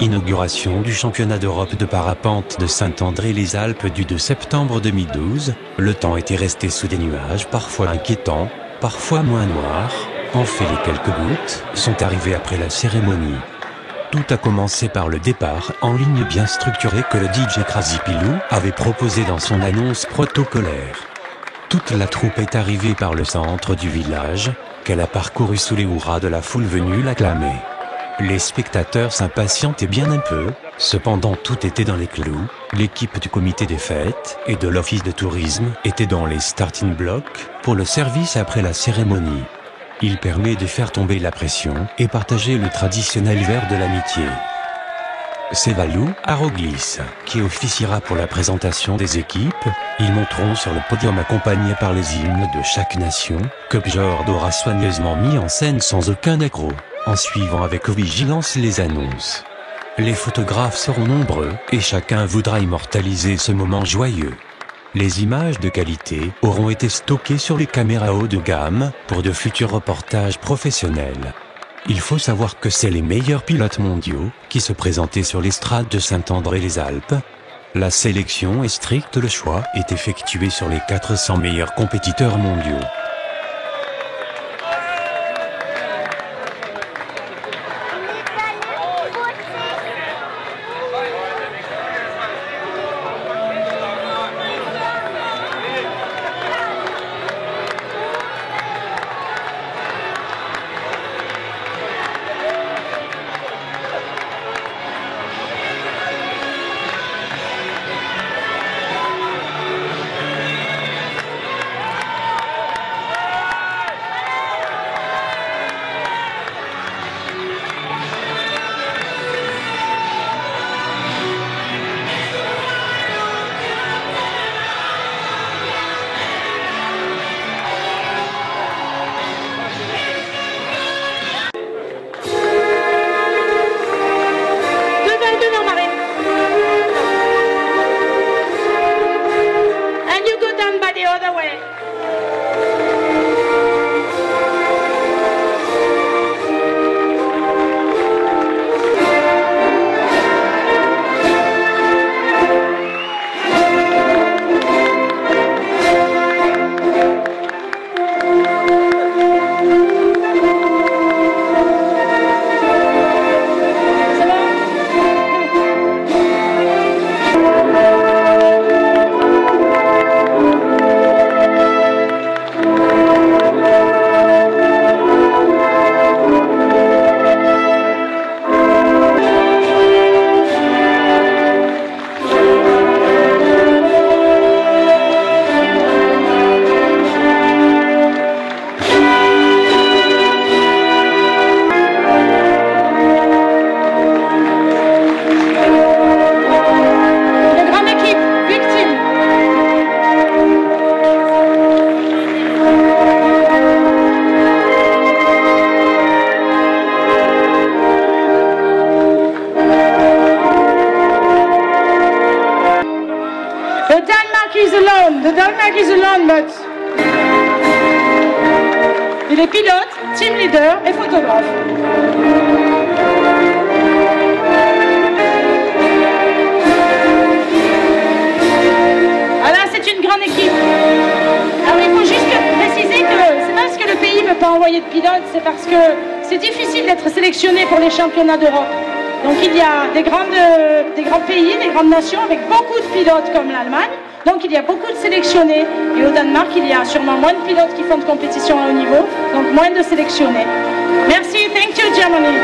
Inauguration du championnat d'Europe de parapente de Saint-André-les-Alpes du 2 septembre 2012. Le temps était resté sous des nuages parfois inquiétants, parfois moins noirs. En fait, les quelques gouttes sont arrivées après la cérémonie. Tout a commencé par le départ en ligne bien structuré que le DJ Crazy Pilou avait proposé dans son annonce protocolaire. Toute la troupe est arrivée par le centre du village, qu'elle a parcouru sous les hurrahs de la foule venue l'acclamer. Les spectateurs s'impatientaient bien un peu, cependant tout était dans les clous. L'équipe du comité des fêtes et de l'office de tourisme était dans les starting blocks pour le service après la cérémonie. Il permet de faire tomber la pression et partager le traditionnel verre de l'amitié. C'est Valou Aroglis qui officiera pour la présentation des équipes. Ils monteront sur le podium accompagnés par les hymnes de chaque nation, que Björn aura soigneusement mis en scène sans aucun accroc, en suivant avec vigilance les annonces. Les photographes seront nombreux et chacun voudra immortaliser ce moment joyeux. Les images de qualité auront été stockées sur les caméras haut de gamme pour de futurs reportages professionnels. Il faut savoir que c'est les meilleurs pilotes mondiaux qui se présentaient sur l'estrade de Saint-André-les-Alpes. La sélection est stricte, le choix est effectué sur les 400 meilleurs compétiteurs mondiaux. The Denmark is alone, but il est pilote, team leader et photographe. Alors c'est une grande équipe. Alors il faut juste préciser que c'est pas parce que le pays ne peut pas envoyer de pilotes, c'est parce que c'est difficile d'être sélectionné pour les championnats d'Europe. Donc il y a des grands pays, des grandes nations avec beaucoup de pilotes comme l'Allemagne. Donc il y a beaucoup de sélectionnés. Et au Danemark, il y a sûrement moins de pilotes qui font de compétition à haut niveau, donc moins de sélectionnés. Merci, thank you Germany.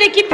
l'équipe.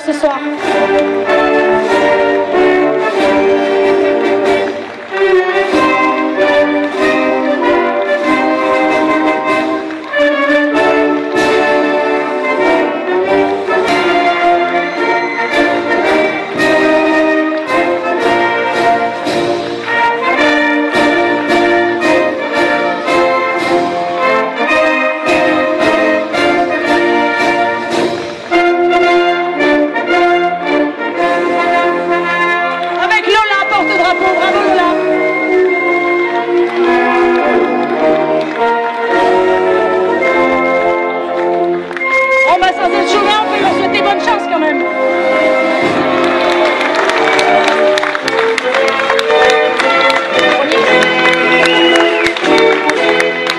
Ce soir.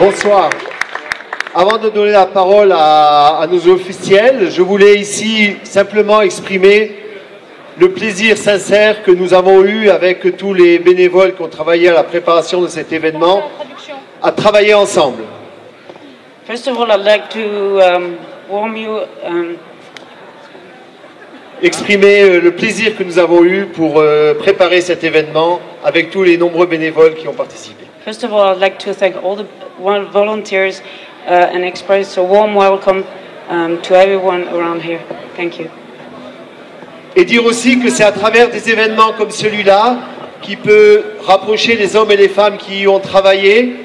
Bonsoir. Avant de donner la parole à nos officiels, je voulais ici simplement exprimer le plaisir sincère que nous avons eu avec tous les bénévoles qui ont travaillé à la préparation de cet événement, à travailler ensemble. First of all, I'd like to warm you. Exprimer le plaisir que nous avons eu pour préparer cet événement avec tous les nombreux bénévoles qui ont participé. First of all, I'd like to thank all the volunteers and express a warm welcome to everyone around here. Thank you. Et dire aussi que c'est à travers des événements comme celui-là qui peut rapprocher les hommes et les femmes qui y ont travaillé,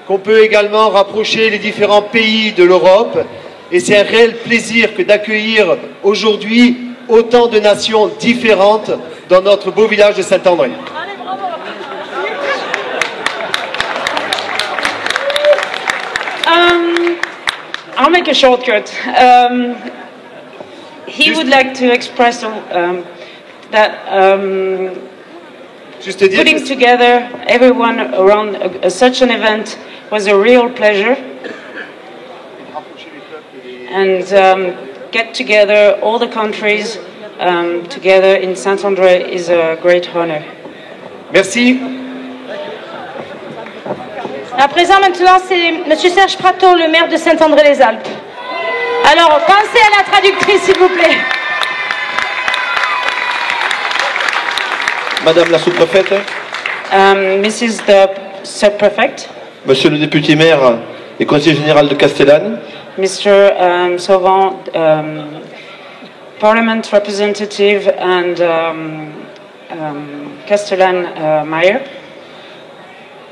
qu'on peut également rapprocher les différents pays de l'Europe. Et c'est un réel plaisir que d'accueillir aujourd'hui autant de nations différentes dans notre beau village de Saint-André. I'll make a shortcut. He would like to express that putting together everyone around such an event was a real pleasure. And get together all the countries together in Saint-André is a great honor. Merci. À présent, maintenant, c'est M. Serge Prato, le maire de Saint-André-les-Alpes. Alors, pensez à la traductrice, s'il vous plaît. Madame la sous-préfète, Mrs. the Sub-Prefect, Monsieur le député maire et conseiller général de Castellane, Mr. Sauvant, Parliament Representative and Castellan Mayor,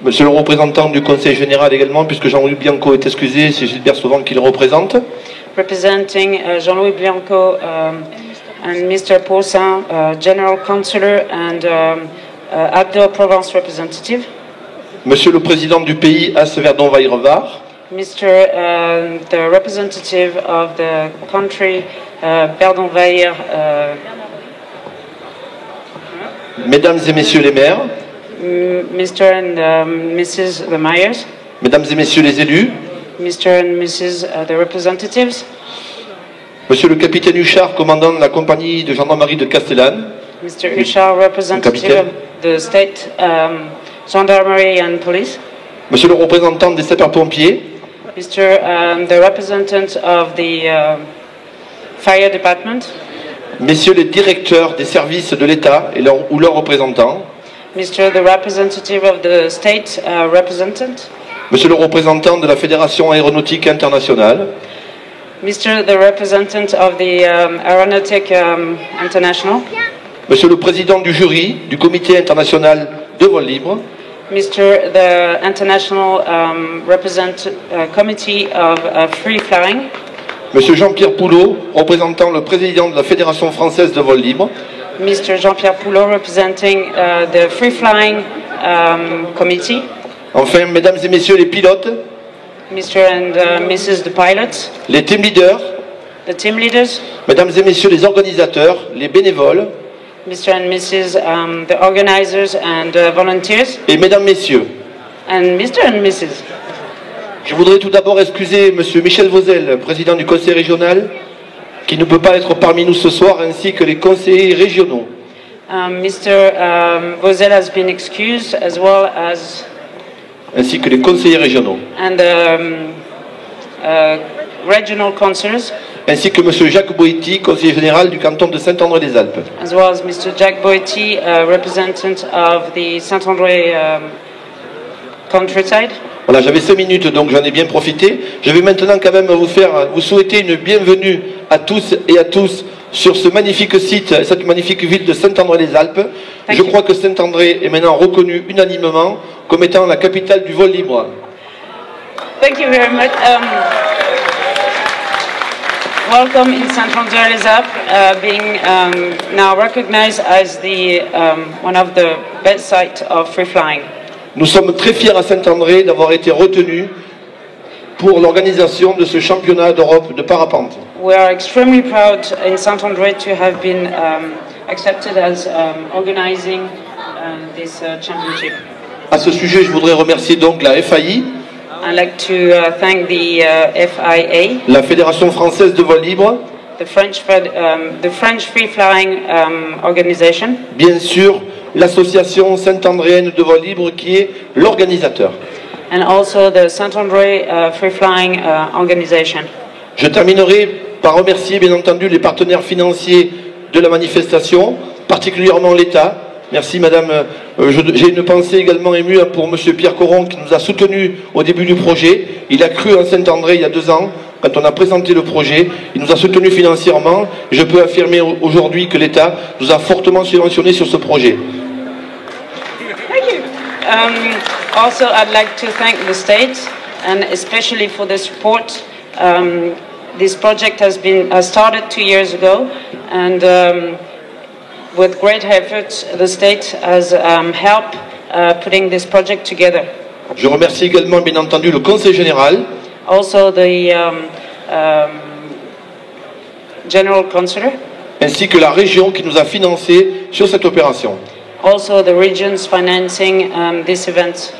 Monsieur le représentant du conseil général également, puisque Jean-Louis Bianco est excusé, c'est Gilbert Sauvant qui le représente. representing Jean-Louis Bianco and Mr. Poussin, General Councillor and Abdo Provence Representative. Monsieur le président du pays, As-Verdon-Vaillerevar. Mr. The representative of the country, Verdon-Vaillre. Mesdames et messieurs les maires, Mr. and Mrs. the mayors, mesdames et messieurs les élus, Mr. and Mrs. The representatives, monsieur le capitaine Huchard, commandant de la compagnie de gendarmerie de Castellane, Mr. Huchard, representative of the state gendarmerie and police, monsieur le représentant des sapeurs-pompiers, Mr. The representative of the fire department, messieurs les directeurs des services de l'État ou leurs représentants, Mr. The representative of the state representative, monsieur le représentant de la Fédération aéronautique internationale, Mr. The representative of the Aeronautic International, monsieur le président du jury du comité international de vol libre, Mr. The International Committee of Free Flying, monsieur Jean-Pierre Poulot, représentant le président de la Fédération française de vol libre, Mr. Jean-Pierre Poulot, representing the Free Flying Committee, enfin, mesdames et messieurs les pilotes, Mr. and Mrs. the pilots, les team leaders, the team leaders, mesdames et messieurs les organisateurs, les bénévoles, Mr. and Mrs. The organizers and volunteers, et mesdames, messieurs. and Mr. and Mrs. Je voudrais tout d'abord excuser monsieur Michel Vauzel, président du conseil régional, qui ne peut pas être parmi nous ce soir, ainsi que les conseillers régionaux. Mr. Vauzel has been excused, as well as Ainsi que les conseillers régionaux. and regional councillors, Ainsi que monsieur Jacques Boetti, conseiller général du canton de Saint-André-des-Alpes. as well as Mr. Jack Boetti, representative of the Saint-André countryside. Voilà, j'avais 5 minutes, donc j'en ai bien profité. Je vais maintenant quand même vous souhaiter une bienvenue à tous et à tous sur ce magnifique site, cette magnifique ville de Saint-André-les-Alpes. Je crois que Saint-André est maintenant reconnu unanimement comme étant la capitale du vol libre. Thank you very much. Welcome in Saint-André-les-Alpes, being now recognized as the one of the best sites of free flying. Nous sommes très fiers à Saint-André d'avoir été retenus pour l'organisation de ce championnat d'Europe de parapente. We are extremely proud in Saint-André to have been accepted as organizing this championship. À ce sujet, je voudrais remercier donc la FAI, I'd like to thank the FIA, la Fédération française de vol libre, the French Free Flying Organization, bien sûr l'association Saint-Andréenne de vol libre qui est l'organisateur. and also the Saint-André Free Flying Organization. Je terminerai par remercier bien entendu les partenaires financiers de la manifestation, particulièrement l'État. Merci madame, j'ai une pensée également émue pour monsieur Pierre Coron qui nous a soutenus au début du projet. Il a cru en Saint-André il y a 2 ans, quand on a présenté le projet. Il nous a soutenus financièrement. Je peux affirmer aujourd'hui que l'État nous a fortement subventionnés sur ce projet. Also, I'd like to thank the state, and especially for the support. This project has started 2 years ago, and with great efforts, the state has helped putting this project together. Je remercie également, bien entendu, le Conseil général, Also, the General Councillor, ainsi que la région qui nous a financés sur cette opération. also the regions financing this event.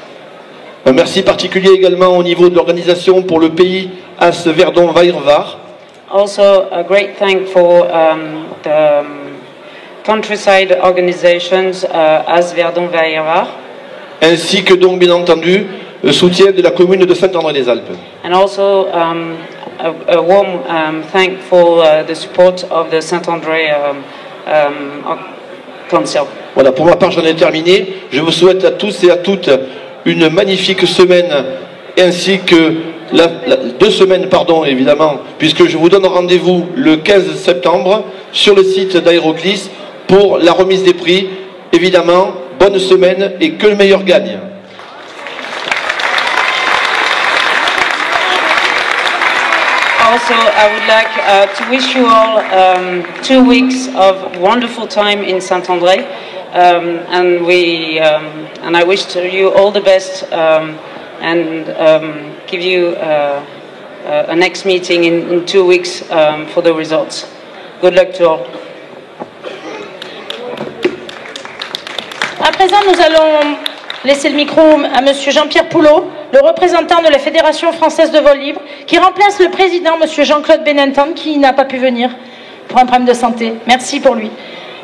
Un merci particulier également au niveau de l'organisation pour le pays As-Verdon-Vaillerevar, Also, a great thank for the countryside organizations as Verdon-Vaillerevar, ainsi que donc bien entendu soutien de la commune de Saint-André-les-Alpes. And also a warm thank for the support of the Saint-André Council. Voilà, pour ma part, j'en ai terminé. Je vous souhaite à tous et à toutes une magnifique semaine, ainsi que 2 semaines, pardon, évidemment, puisque je vous donne rendez-vous le 15 septembre sur le site d'Aéroclis pour la remise des prix. Évidemment, bonne semaine et que le meilleur gagne. Also, I would like to wish you all 2 weeks of wonderful time in Saint-André, and I wish to you all the best, and give you a next meeting in 2 weeks for the results. Good luck to all. À présent, nous allons laisser le micro à Monsieur Jean-Pierre Poulot, le représentant de la Fédération française de vol libre, qui remplace le président, Monsieur Jean-Claude Benenton, qui n'a pas pu venir pour un problème de santé. Merci pour lui.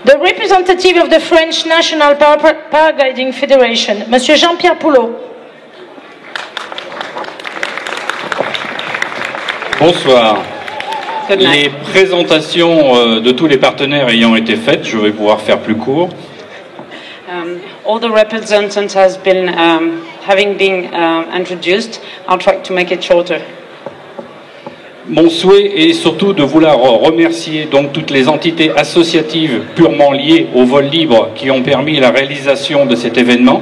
The representative of the French National Paragliding Federation, Monsieur Jean-Pierre Poulot. Bonsoir. Good night. Les présentations de tous les partenaires ayant été faites, je vais pouvoir faire plus court. All the representatives having been introduced. I'll try to make it shorter. Mon souhait est surtout de vouloir remercier donc toutes les entités associatives purement liées au vol libre qui ont permis la réalisation de cet événement.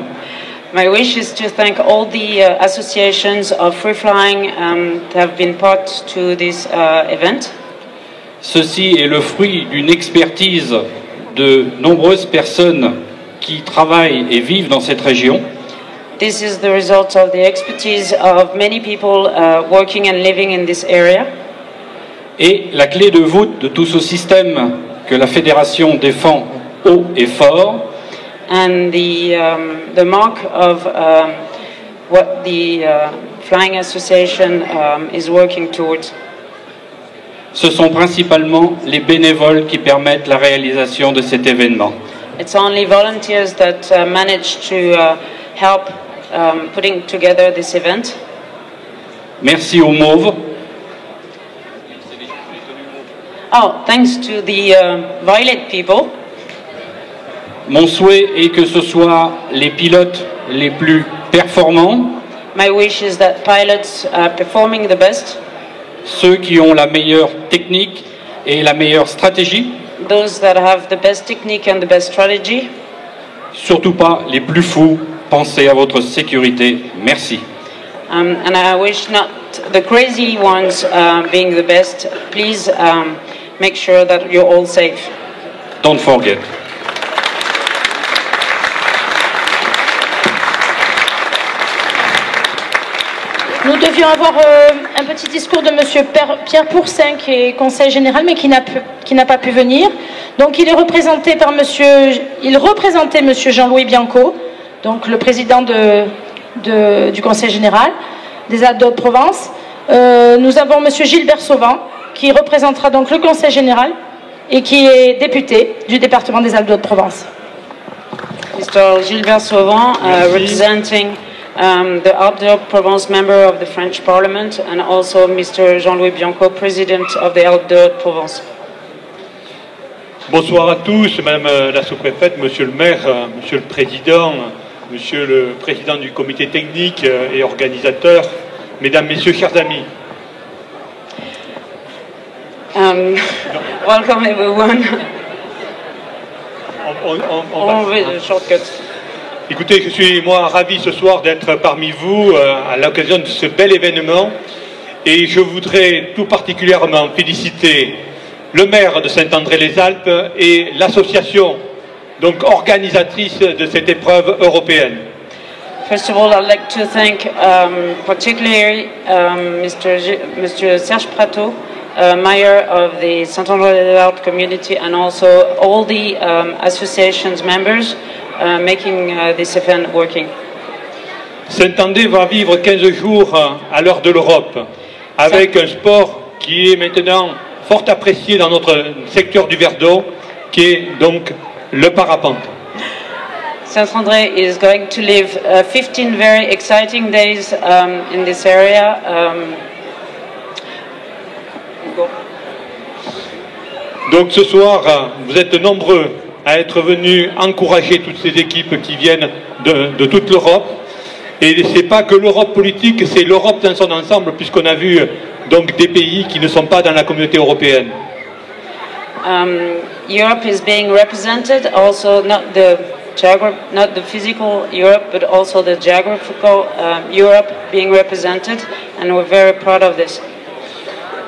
My wish is to thank all the associations of free flying that have been part to this event. Ceci est le fruit d'une expertise de nombreuses personnes qui travaillent et vivent dans cette région. This is the result of the expertise of many people working and living in this area. Et la clé de voûte de tout ce système que la fédération défend haut et fort, And the mark of what the Flying Association is working towards. ce sont principalement les bénévoles qui permettent la réalisation de cet événement. It's only volunteers that manage to help putting together this event. Merci aux Mauves, Oh, thanks to the Violet people. mon souhait est que ce soient les pilotes les plus performants, My wish is that pilots are performing the best, ceux qui ont la meilleure technique et la meilleure stratégie, those that have the best technique and the best strategy. surtout pas les plus fous. Pensez à votre sécurité. Merci. And I wish not the crazy ones being the best. Please make sure that you're all safe. Don't forget. Nous devions avoir un petit discours de Monsieur Pierre Pourcin, qui est conseiller général, mais qui n'a pas pu venir. Donc il représentait Monsieur Jean-Louis Bianco, donc le président du conseil général des Alpes de Haute-Provence. Nous avons Monsieur Gilbert Sauvant, qui représentera donc le conseil général et qui est député du département des Alpes de Haute-Provence. Mr. Gilbert Sauvant, representing the Alpes de Haute-Provence member of the French Parliament, and also Mr. Jean-Louis Bianco, President of the Alpes de Haute-Provence. Bonsoir à tous, Madame la sous-préfète, Monsieur le maire, Monsieur le président, Monsieur le président du comité technique et organisateur, Mesdames, Messieurs, chers amis. Welcome everyone. On va- Shortcut. Écoutez, je suis moi ravi ce soir d'être parmi vous à l'occasion de ce bel événement et je voudrais tout particulièrement féliciter le maire de Saint-André-les-Alpes et l'association donc organisatrice de cette épreuve européenne. First of all, I'd like to thank particularly Mr. Serge Prato, mayor of the Saint-André-des-Alpes community, and also all the association's members making this event working. Saint-André va vivre 15 jours à l'heure de l'Europe avec un sport qui est maintenant fort apprécié dans notre secteur du Verdon, qui est donc le parapente. Saint-André is going to live 15 very exciting days in this area. Donc ce soir, vous êtes nombreux à être venus encourager toutes ces équipes qui viennent de toute l'Europe. Et ce n'est pas que l'Europe politique, c'est l'Europe dans son ensemble, puisqu'on a vu donc des pays qui ne sont pas dans la communauté européenne. Europe is being represented, also not the physical Europe, but also the geographical Europe being represented, and we're very proud of this.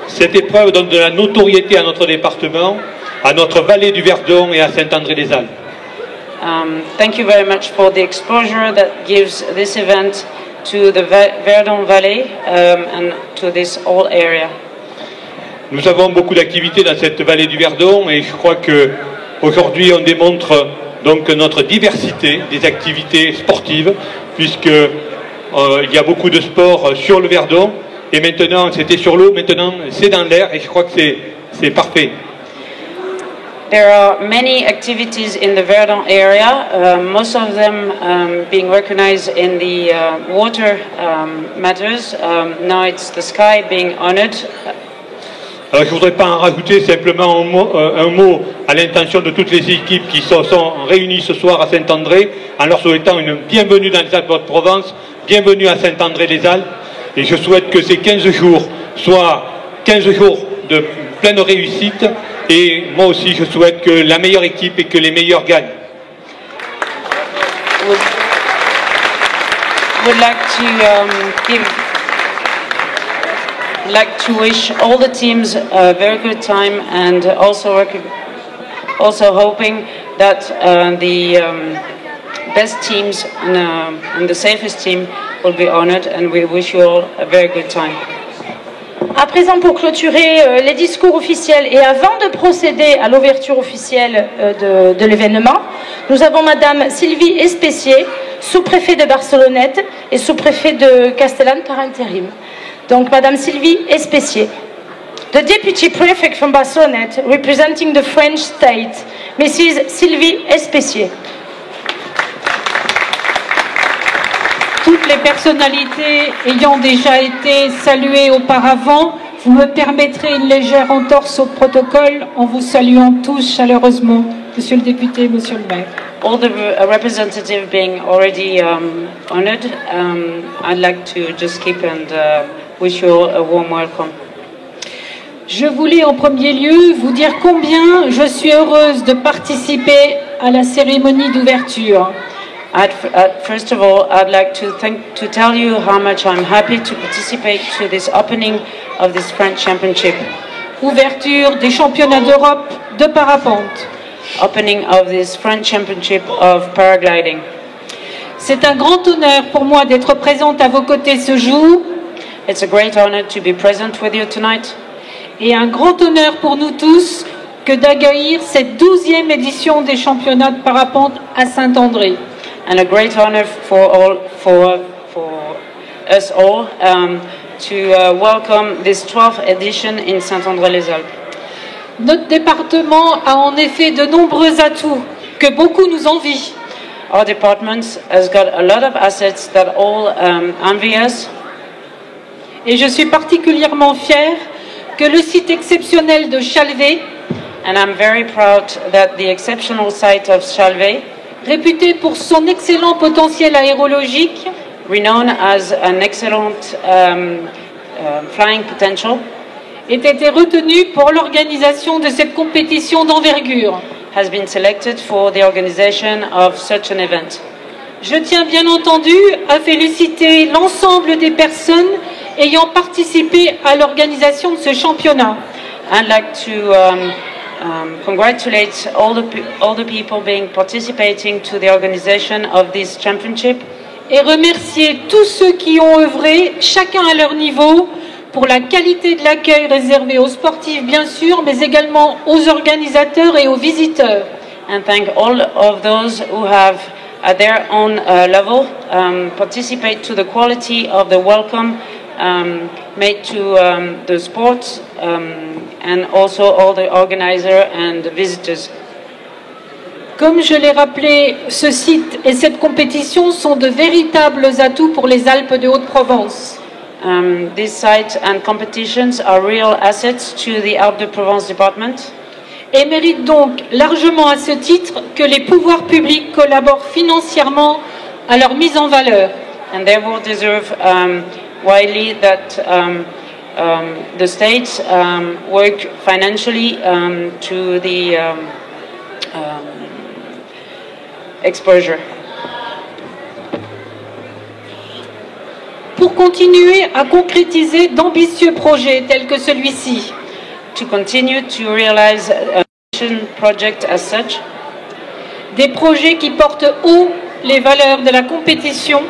Cette épreuve donne de la notoriété à notre département, à notre vallée du Verdon et à Saint-André-les-Alpes. Thank you very much for the exposure that gives this event to the Verdon Valley and to this whole area. Nous avons beaucoup d'activités dans cette vallée du Verdon et je crois qu'aujourd'hui on démontre donc notre diversité des activités sportives puisque il y a beaucoup de sports sur le Verdon et maintenant c'était sur l'eau, maintenant c'est dans l'air et je crois que c'est parfait. There are many activities in the Verdon area, most of them being recognized in the water matters. Now it's the sky being honored. Alors je ne voudrais pas en rajouter, simplement un mot à l'intention de toutes les équipes qui sont réunies ce soir à Saint-André, en leur souhaitant une bienvenue dans les Alpes-de-Provence, bienvenue à Saint-André-les-Alpes, et je souhaite que ces 15 jours soient 15 jours de pleine réussite, et moi aussi je souhaite que la meilleure équipe et que les meilleurs gagnent. Would like to wish all the teams a very good time and also hoping that the best teams and the safest team will be honored, and we wish you all a very good time. À présent, pour clôturer les discours officiels et avant de procéder à l'ouverture officielle de l'événement, nous avons Madame Sylvie Espessier, sous-préfet de Barcelonnette et sous-préfet de Castellane par intérim. Donc, Madame Sylvie Espessier. The Deputy Prefect from Barcelonnette, representing the French state, Mrs. Sylvie Espessier. Toutes les personnalités ayant déjà été saluées auparavant, vous me permettrez une légère entorse au protocole en vous saluant tous chaleureusement, Monsieur le député, Monsieur le maire. All the representatives being already honored, I'd like to just keep and wish you all a warm welcome. Je voulais en premier lieu vous dire combien je suis heureuse de participer à la cérémonie d'ouverture. First of all, I'd like to tell you how much I'm happy to participate to this opening of this French Championship. Ouverture des championnats d'Europe de parapente. Opening of this French Championship of paragliding. C'est un grand honneur pour moi d'être présente à vos côtés ce jour. It's a great honor to be present with you tonight. Et un grand honneur pour nous tous que d'accueillir cette 12e édition des championnats de parapente à Saint-André. And a great honor for us all to welcome this 12th edition in Saint-André-les-Alpes. Notre département a en effet de nombreux atouts que beaucoup nous envient. Our department has got a lot of assets that all envy us. Et je suis particulièrement fière que le site exceptionnel de Chalvet, and I'm very proud that the exceptional site of Chalvet, réputé pour son excellent potentiel aérologique, renowned as an excellent flying potential, ait été retenu pour l'organisation de cette compétition d'envergure. Has been selected for the organization of such an event. Je tiens bien entendu à féliciter l'ensemble des personnes ayant participé à l'organisation de ce championnat. I'd like to congratulate all the people being participating to the organization of this championship. Et remercier tous ceux qui ont œuvré, chacun à leur niveau, pour la qualité de l'accueil réservé aux sportifs bien sûr, mais également aux organisateurs et aux visiteurs. And thank all of those who have at their own level participate to the quality of the welcome made to the sports and also all the organizers and the visitors. Comme je l'ai rappelé, ce site et cette compétition sont de véritables atouts pour les Alpes de Haute-Provence. These sites and competitions are real assets to the Alpes-de-Provence department. Et méritent donc largement à ce titre que les pouvoirs publics collaborent financièrement à leur mise en valeur. And therefore deserve widely that the states work financially to the exposure. Pour continuer à concrétiser d'ambitieux projets tels que celui-ci, To continue to realize a mission project as such, des projets qui portent haut les valeurs de la compétition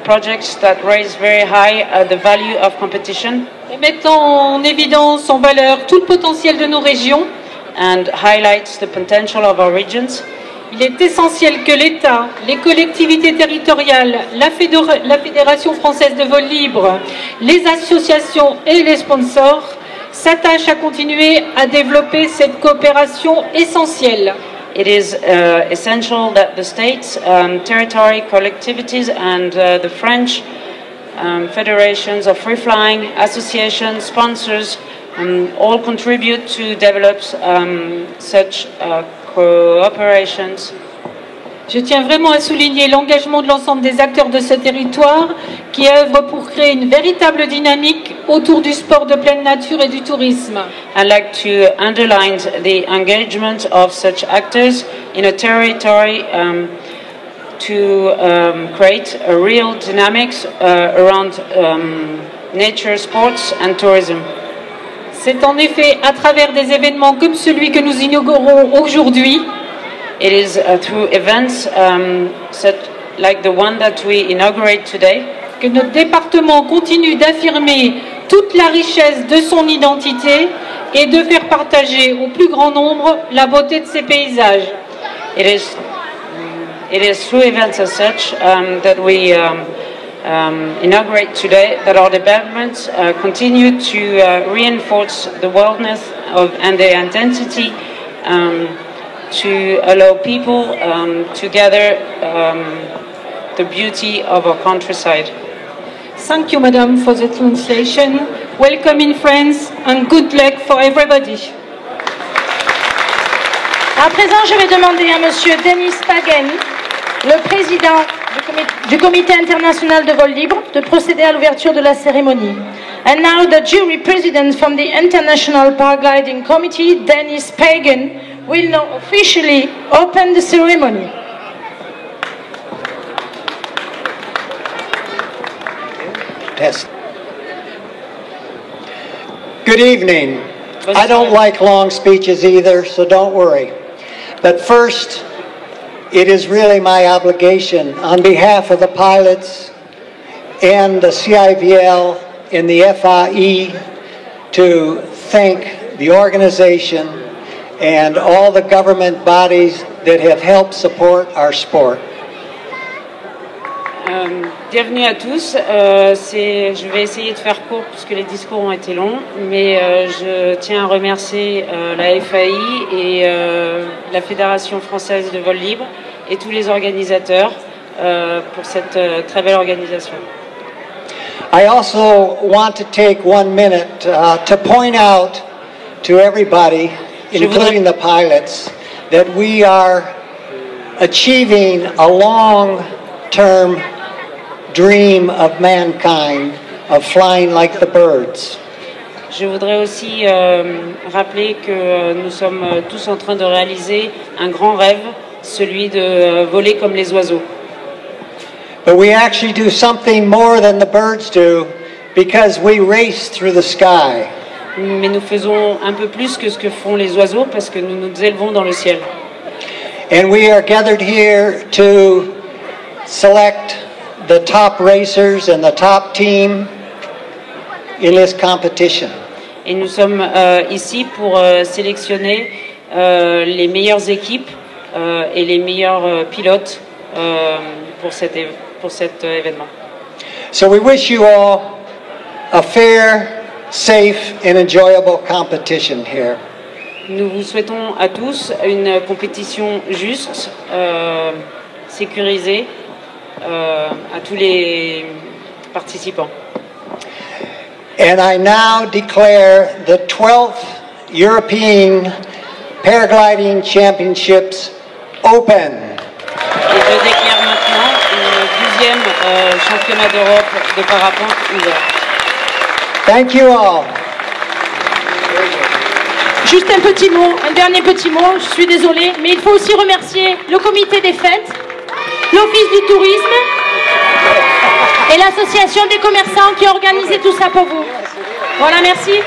projects that raise very high the value of competition et mettant en évidence, en valeur tout le potentiel de nos régions, and highlights the potential of our regions. il est essentiel que l'État, les collectivités territoriales, la Fédération française de vol libre, les associations et les sponsors s'attachent à continuer à développer cette coopération essentielle. It is essential that the states, territory collectivities and the French federations of free flying, associations, sponsors, all contribute to develop such cooperations. Je tiens vraiment à souligner l'engagement de l'ensemble des acteurs de ce territoire qui œuvrent pour créer une véritable dynamique autour du sport de pleine nature et du tourisme. I'd like to underline the engagement of such actors in a territory to create a real dynamics around nature, sports and tourism. C'est en effet à travers des événements comme celui que nous inaugurons aujourd'hui It is through events like the one that we inaugurate today que notre département continue d'affirmer toute la richesse de son identité et de faire partager au plus grand nombre la beauté de ses paysages. It is through events as such that we inaugurate today that our departments continue to reinforce the wildness and the identity to allow people to gather the beauty of our countryside. Thank you, Madam, for the translation. Welcome in France and good luck for everybody. À présent, je vais demander à Monsieur Denis Pagen, le président du Comité international de vol libre, de procéder à l'ouverture de la cérémonie. And now the jury president from the International Paragliding Committee, Denis Pagen, will now officially open the ceremony. Test. Good evening. I don't like long speeches either, so don't worry. But first, it is really my obligation on behalf of the pilots and the CIVL and the FAE to thank the organization and all the government bodies that have helped support our sport. Bienvenue à tous. Je vais essayer de faire court puisque les discours ont été longs, mais je tiens à remercier la FAI et la Fédération française de vol libre et tous les organisateurs pour cette très belle organisation. I also want to take 1 minute to point out to everybody, including the pilots, that we are achieving a long-term dream of mankind of flying like the birds. Je voudrais aussi rappeler que nous sommes tous en train de réaliser un grand rêve, celui de voler comme les oiseaux. But we actually do something more than the birds do because we race through the sky. Mais nous faisons un peu plus que ce que font les oiseaux parce que nous nous élevons dans le ciel. And we are gathered here to select the top racers and the top team in this competition. Et nous sommes ici pour sélectionner les meilleures équipes et les meilleurs pilotes pour cet événement. So we wish you all a fair, safe and enjoyable competition here. nous vous souhaitons à tous une compétition juste, sécurisée, à tous les participants. And I now declare the 12th European Paragliding Championships open. Et je déclare maintenant le 12e championnat d'Europe de parapente ouvert. Thank you all. Juste un petit mot, un dernier petit mot, je suis désolée, mais il faut aussi remercier le comité des fêtes, l'Office du tourisme et l'association des commerçants qui ont organisé tout ça pour vous. Voilà, merci.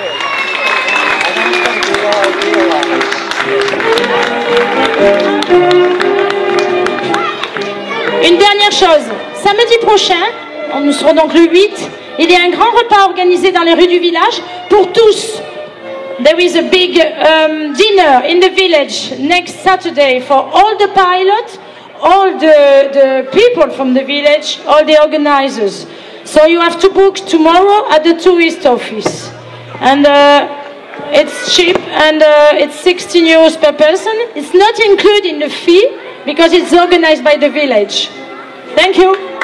Une dernière chose, samedi prochain, nous serons donc le 8, il y a un grand repas organisé dans les rues du village pour tous. There is a big dinner in the village next Saturday for all the pilots, all the people from the village, all the organizers. So you have to book tomorrow at the tourist office. And it's cheap and it's 16 euros per person. It's not included in the fee because it's organized by the village. Thank you.